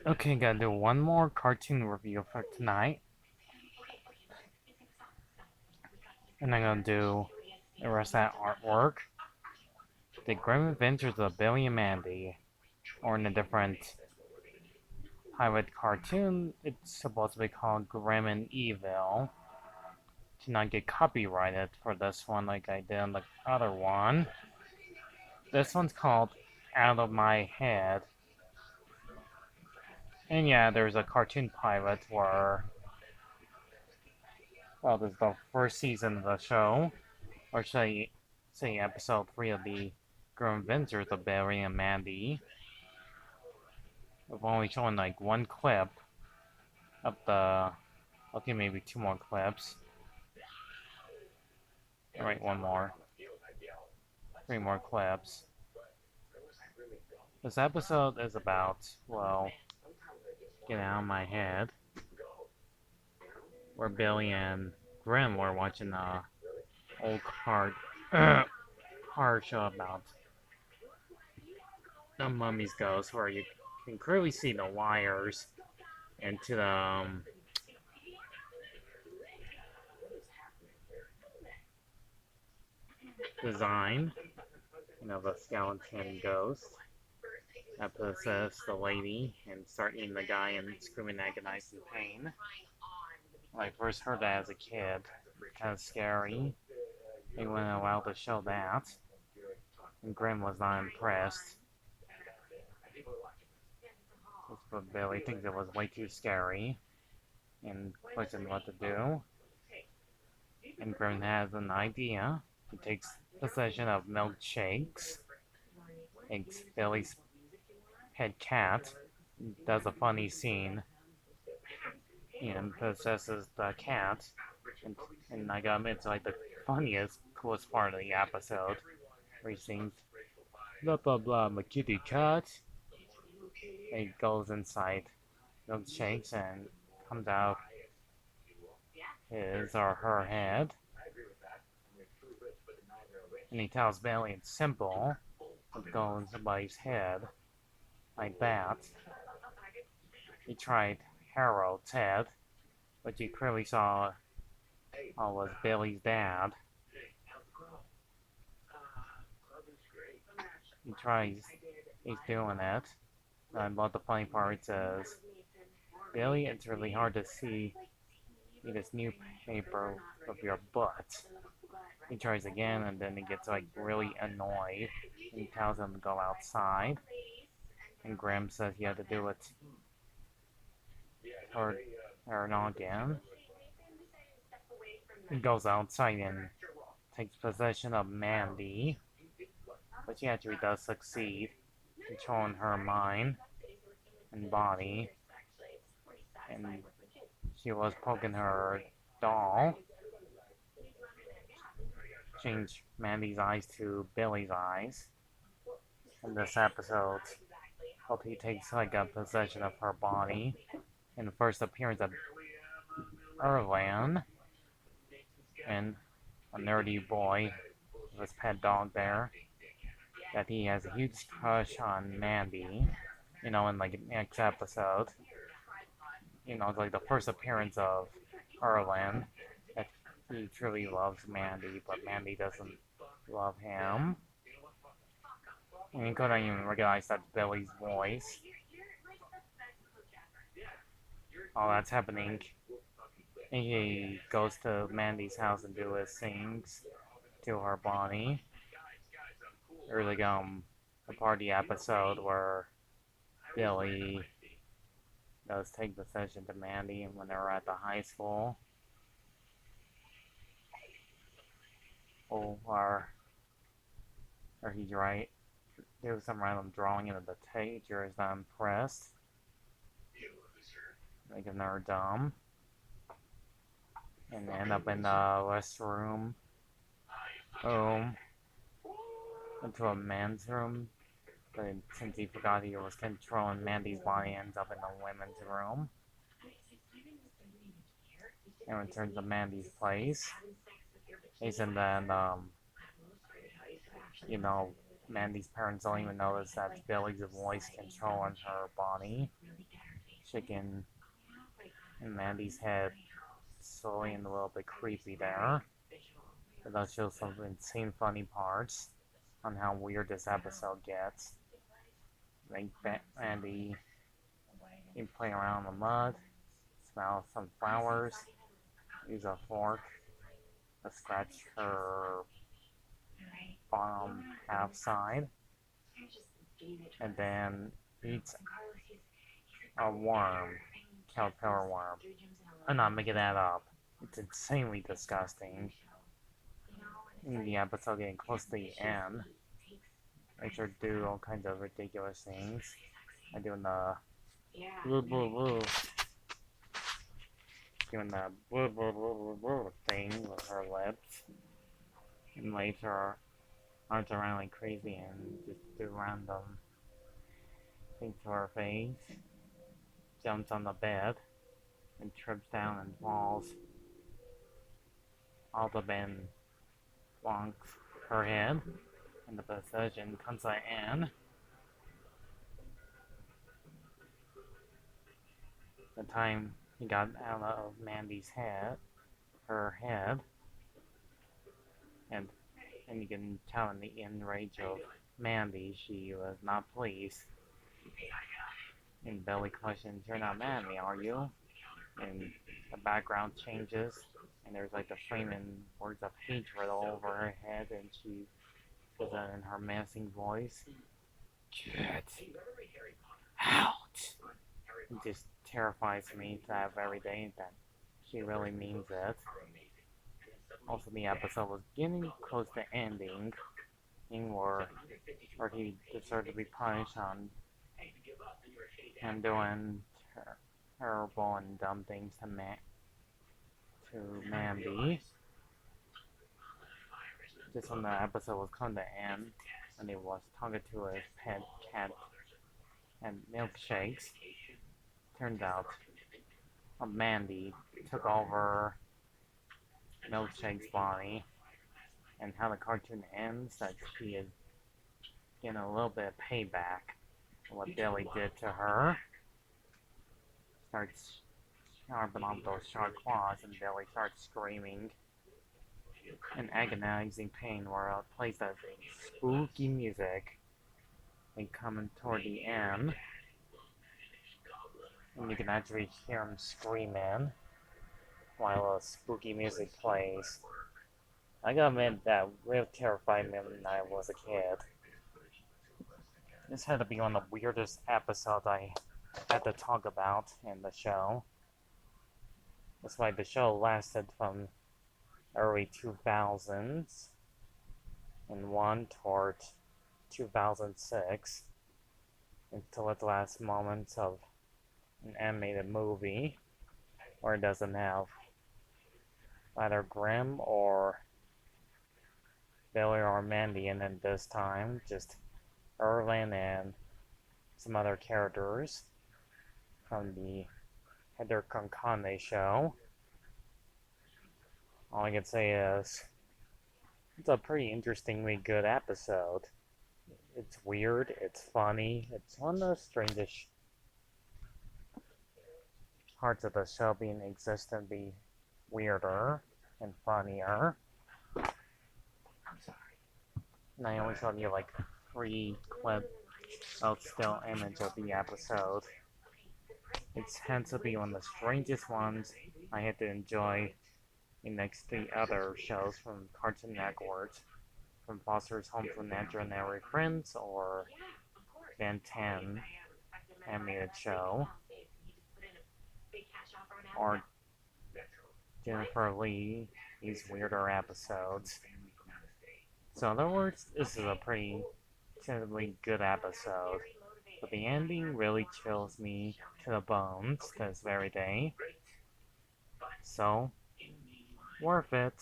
Okay, gotta do one more cartoon review for tonight. And I'm gonna do the rest of that artwork. The Grim Adventures of Billy and Mandy. Or in a different pirate cartoon, it's supposed to be called Grim and Evil. To not get copyrighted for this one like I did on the other one. This one's called Out of My Head. And yeah, there's a cartoon pilot where, well, this is the first season of the show, or should I say episode 3 of the Grim Adventures of Barry and Mandy. We've only shown like one clip of the, okay, maybe two more clips. Alright, one more. Three more clips. This episode is about, well, get out of my head, where Billy and Grim were watching a old horror show about the mummy's ghost, where you can clearly see the wires into the design, of a skeleton ghost that possessed the lady and start eating the guy and screaming agonized in pain. When I first heard that as a kid, kind of scary. They wouldn't allow to show that, and Grim was not impressed. But Billy thinks it was way too scary and questioned what to do. And Grim has an idea. He takes possession of milkshakes, takes Billy's head cat, does a funny scene, and possesses the cat. And I got it's like the funniest, coolest part of the episode, where he sings, blah blah blah, my kitty cat. He goes inside milkshakes and comes out his or her head. And he tells Billy it's simple, it goes in somebody's head, like that. He tried Harold's head, but you clearly saw was Billy's dad. He's doing it. But the funny part is, Billy, it's really hard to see this newspaper of your butt. He tries again, and then he gets like really annoyed. He tells him to go outside, and Graham says he had to do it or not again. He goes outside and takes possession of Mandy, but she actually does succeed, controlling her mind and body, and she was poking her doll. Change Mandy's eyes to Billy's eyes. In this episode, hope he takes like a possession of her body. In the first appearance of Erlan, and a nerdy boy with his pet dog there, that he has a huge crush on Mandy, in like next episode. It's like the first appearance of Erlan, that he truly loves Mandy, but Mandy doesn't love him. And he couldn't even recognize that's Billy's voice. All that's happening, he goes to Mandy's house and do his things to her body. There's like a party episode where Billy does take the session to Mandy when they were at the high school. Or he's right. Do some random drawing and the teacher is not impressed. Make him never dumb. And end up in the restroom. Into a man's room. But since he forgot he was controlling Mandy's body, ends up in the women's room. And returns to Mandy's place. And then, Mandy's parents don't even notice that Billy's voice controlling her body. chicken in Mandy's head, slowly and a little bit creepy there. But that shows some insane funny parts on how weird this episode gets. Like Mandy playing around in the mud, smell some flowers, use a fork to scratch her bottom half side, and then eats a worm, caterpillar worm. I'm not making that up. It's insanely disgusting. In the episode getting close to the end, I sure do all kinds of ridiculous things. I'm doing the boo boo boo, doing the boo boo boo boo boo thing with her lips, and waves her arms around like crazy and just do random things to her face. Jumps on the bed and trips down and falls. All the bed bonks her head, and the possession comes to an end. The time he got out of Mandy's head, her head, and you can tell in the enrage of Mandy, she was not pleased. And Billy questions, "You're not Mandy, are you?" And the background changes, and there's like the flaming words of hatred all over her head, and she says that in her menacing voice. Get out! It just terrifies me to have every day that she really means it. Also, the episode was getting close to ending, where he deserved to be punished on him doing terrible and dumb things to Mandy. Just when the episode was coming to end, and he was talking to his pet cat and milkshakes, turns out Mandy took over Milkshake's body, and how the cartoon ends, that she is getting a little bit of payback for what Billy did to her. Starts sharpening off those sharp claws, and Billy starts screaming in agonizing pain, where it plays that spooky music and coming toward the end, and you can actually hear him screaming while the spooky music plays. I gotta admit, that really terrified me when I was a kid. This had to be one of the weirdest episodes I had to talk about in the show. That's why the show lasted from early 2000s and one toward 2006 until its last moments of an animated movie, where it doesn't have either Grimm or Billy or Mandy in it this time, just Erlen and some other characters from the Heather Concane show. All I can say is, it's a pretty interestingly good episode. It's weird, it's funny, it's one of the strangest parts of the show being existent, be weirder and funnier. And I only showed you like 3 clips of still image of the episode. It tends to be one of the strangest ones I had to enjoy next to the other shows from Cartoon Network, from Foster's Home for Natural and Every Friends, or Ben 10 animated show, or Jennifer Lee's weirder episodes. So in other words, this is a pretty generally good episode, but the ending really chills me to the bones this very day. So, worth it.